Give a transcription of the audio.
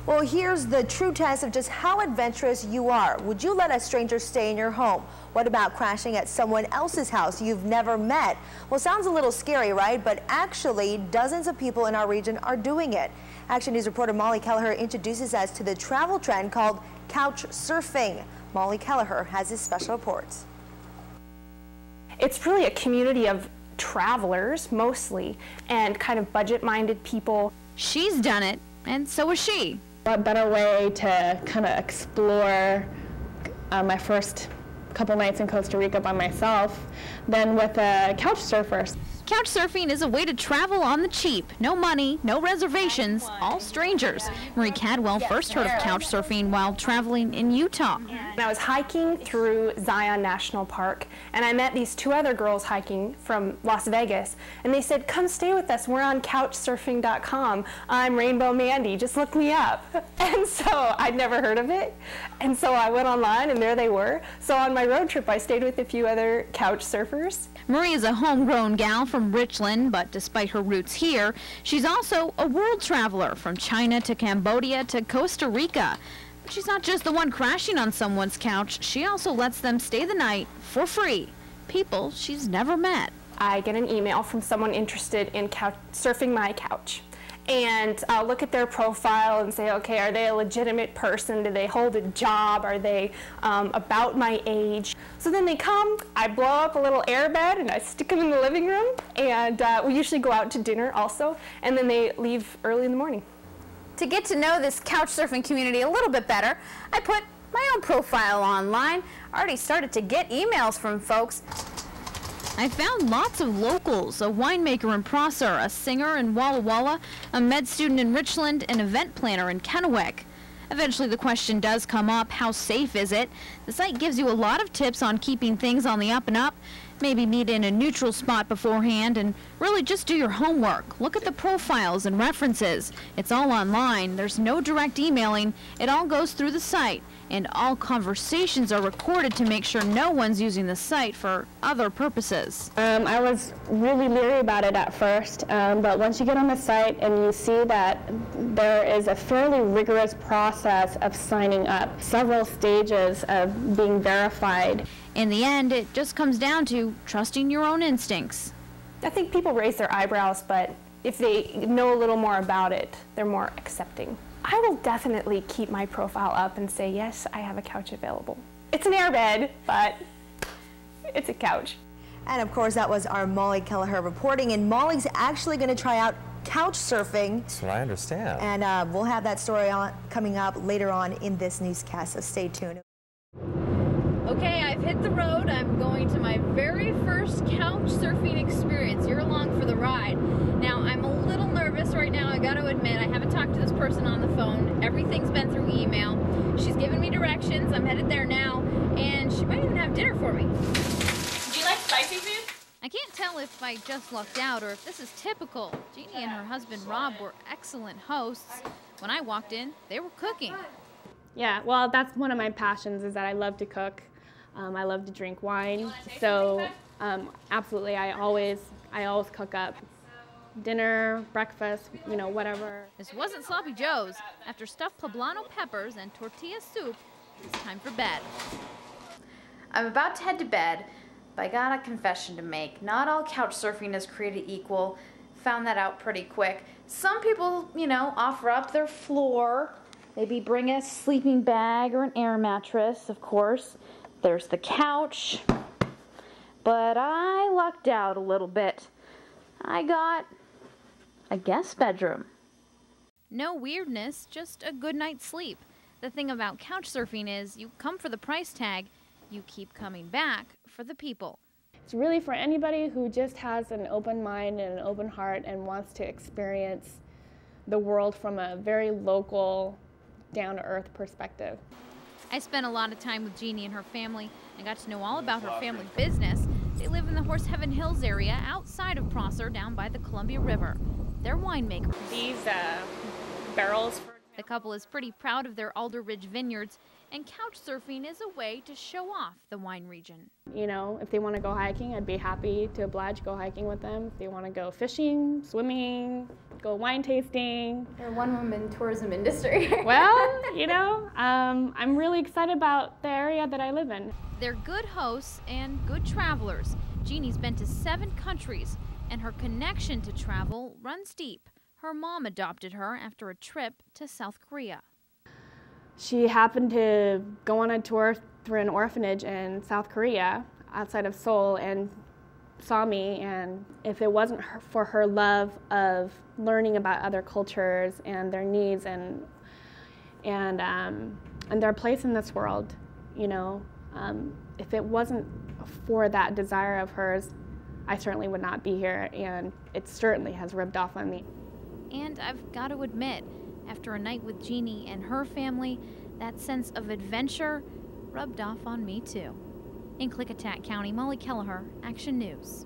Well, here's the true test of just how adventurous you are. Would you let a stranger stay in your home? What about crashing at someone else's house you've never met? Well, sounds a little scary, right? But actually, dozens of people in our region are doing it. Action News reporter Molly Kelleher introduces us to the travel trend called couch surfing. Molly Kelleher has his special reports. It's really a community of travelers, mostly, and kind of budget-minded people. She's done it, and so is she. What better way to kind of explore my first couple nights in Costa Rica by myself than with a couch surfer. Couch surfing is a way to travel on the cheap. No money, no reservations, all strangers. Marie Cadwell first heard of couch surfing while traveling in Utah. I was hiking through Zion National Park, and I met these two other girls hiking from Las Vegas, and they said, "Come stay with us. We're on couchsurfing.com. I'm Rainbow Mandy. Just look me up." And so I'd never heard of it, and so I went online, and there they were. So on my road trip, I stayed with a few other couch surfers. Marie is a homegrown gal from Richland, but despite her roots here, she's also a world traveler from China to Cambodia to Costa Rica. But she's not just the one crashing on someone's couch, she also lets them stay the night for free. People she's never met. I get an email from someone interested in surfing my couch. And I'll look at their profile and say, okay, are they a legitimate person? Do they hold a job? Are they about my age? So then they come, I blow up a little airbed and I stick them in the living room. And we usually go out to dinner also. And then they leave early in the morning. To get to know this couch surfing community a little bit better, I put my own profile online. I already started to get emails from folks. I found lots of locals, a winemaker in Prosser, a singer in Walla Walla, a med student in Richland, an event planner in Kennewick. Eventually the question does come up, how safe is it? The site gives you a lot of tips on keeping things on the up and up. Maybe meet in a neutral spot beforehand and really just do your homework. Look at the profiles and references. It's all online. There's no direct emailing. It all goes through the site. And all conversations are recorded to make sure no one's using the site for other purposes. I was really leery about it at first, but once you get on the site and you see that there is a fairly rigorous process of signing up, several stages of being verified. In the end, it just comes down to trusting your own instincts. I think people raise their eyebrows, but if they know a little more about it, they're more accepting. I will definitely keep my profile up and say, yes, I have a couch available. It's an airbed, but it's a couch. And of course, that was our Molly Kelleher reporting. And Molly's actually going to try out couch surfing. That's what I understand. And we'll have that story coming up later on in this newscast, so stay tuned. Okay, I've hit the road. I'm going to my very first couch surfing experience. You're along for the ride. Now, I'm a little nervous right now, I got to admit. I haven't talked to this person on the phone. Everything's been through email. She's given me directions. I'm headed there now, and she might even have dinner for me. Do you like spicy food? I can't tell if I just lucked out or if this is typical. Jeannie and her husband Rob were excellent hosts. When I walked in, they were cooking. Yeah, well, that's one of my passions, is that I love to cook. I love to drink wine, so absolutely, I always cook up dinner, breakfast, you know, whatever. This wasn't Sloppy Joe's. After stuffed poblano peppers and tortilla soup, it's time for bed. I'm about to head to bed, but I got a confession to make. Not all couch surfing is created equal. Found that out pretty quick. Some people, you know, offer up their floor. Maybe bring a sleeping bag or an air mattress, of course. There's the couch, but I lucked out a little bit. I got a guest bedroom. No weirdness, just a good night's sleep. The thing about couch surfing is you come for the price tag, you keep coming back for the people. It's really for anybody who just has an open mind and an open heart and wants to experience the world from a very local, down-to-earth perspective. I spent a lot of time with Jeannie and her family and got to know all about her family business. They live in the Horse Heaven Hills area outside of Prosser down by the Columbia River. They're winemakers. These barrels, for The couple is pretty proud of their Alder Ridge vineyards, and couch surfing is a way to show off the wine region. You know, if they want to go hiking, I'd be happy to oblige, go hiking with them. If they want to go fishing, swimming, go wine tasting. They're one-woman tourism industry. Well, you know, I'm really excited about the area that I live in. They're good hosts and good travelers. Jeannie's been to 7 countries, and her connection to travel runs deep. Her mom adopted her after a trip to South Korea. She happened to go on a tour through an orphanage in South Korea outside of Seoul and saw me, and if it wasn't for her love of learning about other cultures and their needs and their place in this world, you know, if it wasn't for that desire of hers, I certainly would not be here, and it certainly has rubbed off on me. And I've got to admit, after a night with Jeannie and her family, that sense of adventure rubbed off on me too. In Klickitat County, Molly Kelleher, Action News.